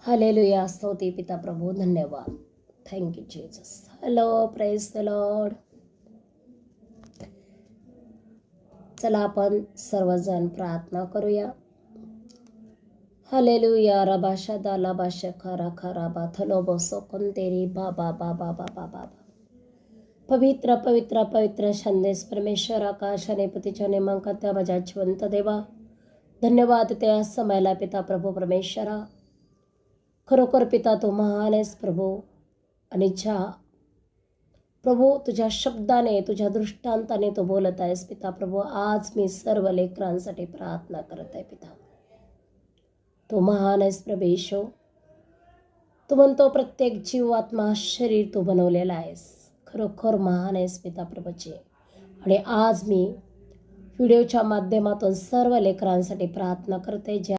Hallelujah. स्तुती पिता प्रभू, धन्यवाद. Thank you Jesus. Hello, praise the Lord. चला आपण सर्वजण प्रार्थना करूया. हालेलुया. रबाशा दाला बाशा खरा खरा बा थलो बसो कोणतेरी बाबा बाबा बाबा बाबा. पवित्र पवित्र पवित्र संदेश परमेश्वर आकाशाने पतीच्या नेमांकात्या माझ्या जिवंत देवा, धन्यवाद त्या समयाला पिता प्रभू परमेश्वरा. खरोखर पिता तू महान आहेस प्रभू, आणि ज्या प्रभू तुझ्या शब्दाने तुझ्या दृष्टांताने तू बोलत आहेस पिता प्रभू. आज मी सर्व लेकरांसाठी प्रार्थना करत आहे पिता. तू महान आहेस प्रभेशो. तू म्हणतो प्रत्येक जीव आत्मा शरीर तू बनवलेला आहेस. खरोखर महान आहेस पिता प्रभूचे. आणि आज मी व्हिडिओच्या माध्यमातून सर्व लेकरांसाठी प्रार्थना करते, जे